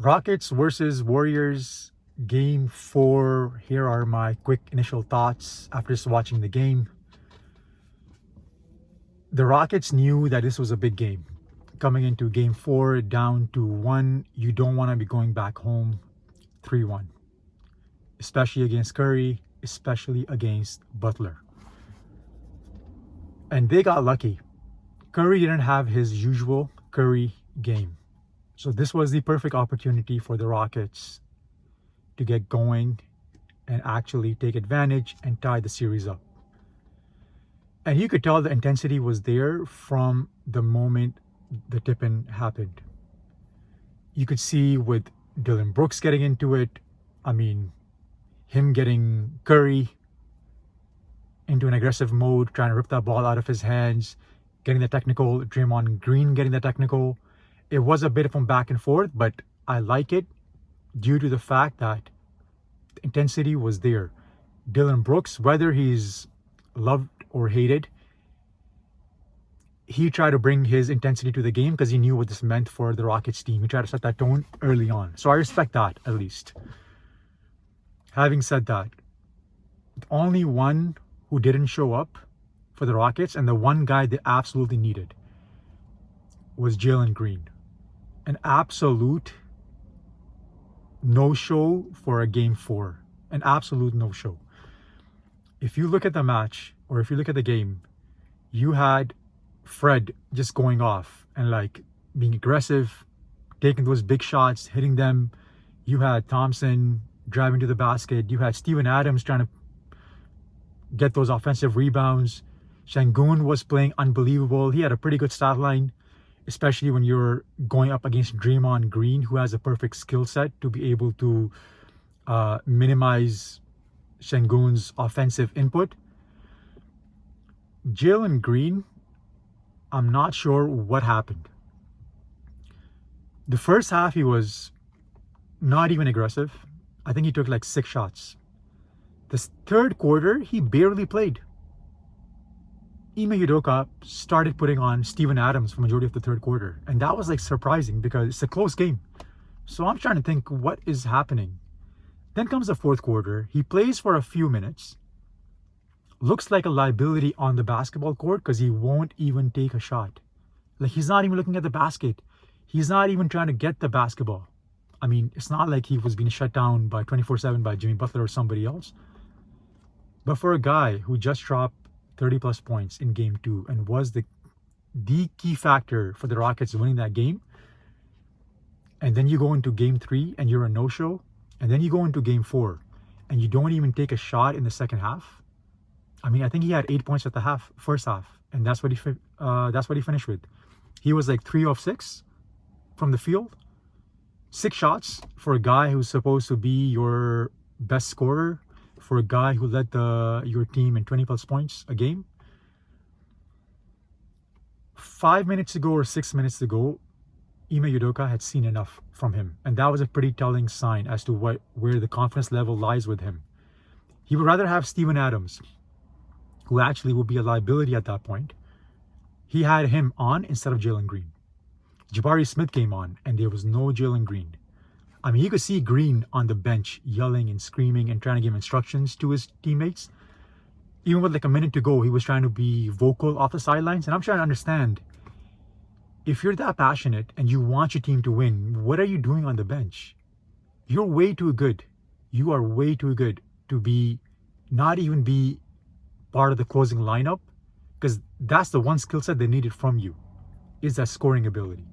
Rockets versus Warriors, game 4. Here are my quick initial thoughts after just watching the game. The Rockets knew that this was a big game. Coming into game 4, down to 1, you don't want to be going back home 3-1. Especially against Curry, especially against Butler. And they got lucky. Curry didn't have his usual Curry game. So this was the perfect opportunity for the Rockets to get going and actually take advantage and tie the series up. And you could tell the intensity was there from the moment the tip-in happened. You could see with Dylan Brooks getting into it, him getting Curry into an aggressive mode, trying to rip that ball out of his hands, getting the technical, Draymond Green getting the technical. It was a bit of a back and forth, but I like it due to the fact that the intensity was there. Dylan Brooks, whether he's loved or hated, he tried to bring his intensity to the game because he knew what this meant for the Rockets team. He tried to set that tone early on. So I respect that, at least. Having said that, the only one who didn't show up for the Rockets, and the one guy they absolutely needed, was Jalen Green. An absolute no-show for a game 4. An absolute no-show. If you look at the match, or if you look at the game, you had Fred just going off and being aggressive, taking those big shots, hitting them. You had Thompson driving to the basket. You had Steven Adams trying to get those offensive rebounds. Şengün was playing unbelievable. He had a pretty good stat line, especially when you're going up against Draymond Green, who has a perfect skill set to be able to minimize Şengün's offensive input. Jalen Green, I'm not sure what happened. The first half, he was not even aggressive. I think he took 6 shots. The third quarter, he barely played. Ime Udoka started putting on Steven Adams for majority of the third quarter. And that was surprising because it's a close game. So I'm trying to think what is happening. Then comes the fourth quarter. He plays for a few minutes. Looks like a liability on the basketball court because he won't even take a shot. He's not even looking at the basket. He's not even trying to get the basketball. It's not like he was being shut down by 24/7 by Jimmy Butler or somebody else. But for a guy who just dropped 30 plus points in game 2 and was the key factor for the Rockets winning that game, and then you go into game 3 and you're a no-show, and then you go into game 4 and you don't even take a shot in the second half. I think he had 8 points at the first half, and that's what he finished with. He was 3 of 6 from the field. 6 shots for a guy who's supposed to be your best scorer, for a guy who led your team in 20 plus points a game. 5 minutes ago or 6 minutes ago, Ime Udoka had seen enough from him, and that was a pretty telling sign as to where the confidence level lies with him. He would rather have Steven Adams, who actually would be a liability at that point. He had him on instead of Jalen Green. Jabari Smith came on, and there was no Jalen Green. You could see Green on the bench yelling and screaming and trying to give instructions to his teammates. Even with a minute to go, he was trying to be vocal off the sidelines. And I'm trying to understand, if you're that passionate and you want your team to win, what are you doing on the bench? You're way too good. You are way too good to not even be part of the closing lineup, because that's the one skill set they needed from you, is that scoring ability.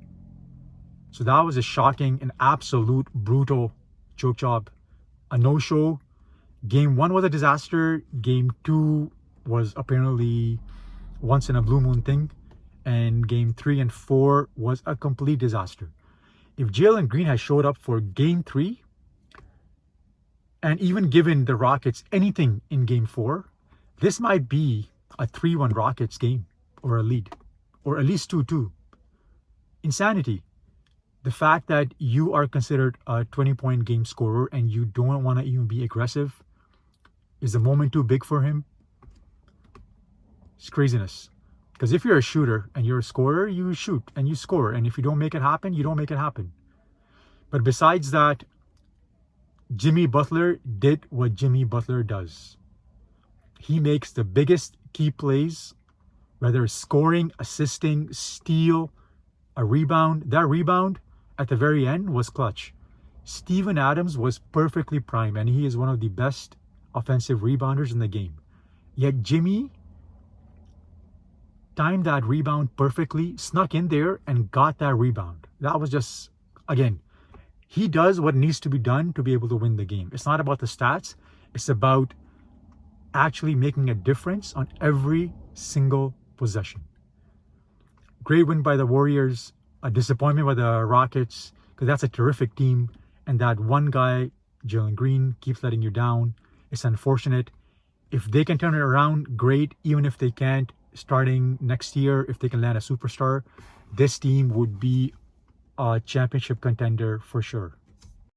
So that was a shocking and absolute brutal choke job. A no-show. Game 1 was a disaster. Game 2 was apparently once in a blue moon thing. And game 3 and 4 was a complete disaster. If Jalen Green had showed up for game 3, and even given the Rockets anything in game 4, this might be a 3-1 Rockets game, or a lead, or at least 2-2. Insanity. The fact that you are considered a 20-point game scorer and you don't want to even be aggressive, is the moment too big for him? It's craziness. Because if you're a shooter and you're a scorer, you shoot and you score. And if you don't make it happen, you don't make it happen. But besides that, Jimmy Butler did what Jimmy Butler does. He makes the biggest key plays, whether it's scoring, assisting, steal, a rebound. That rebound at the very end was clutch. Steven Adams was perfectly primed, and he is one of the best offensive rebounders in the game. Yet Jimmy timed that rebound perfectly, snuck in there, and got that rebound. That was just, again, he does what needs to be done to be able to win the game. It's not about the stats. It's about actually making a difference on every single possession. Great win by the Warriors. A disappointment by the Rockets, because that's a terrific team. And that one guy, Jalen Green, keeps letting you down. It's unfortunate. If they can turn it around, great. Even if they can't, starting next year, if they can land a superstar, this team would be a championship contender for sure.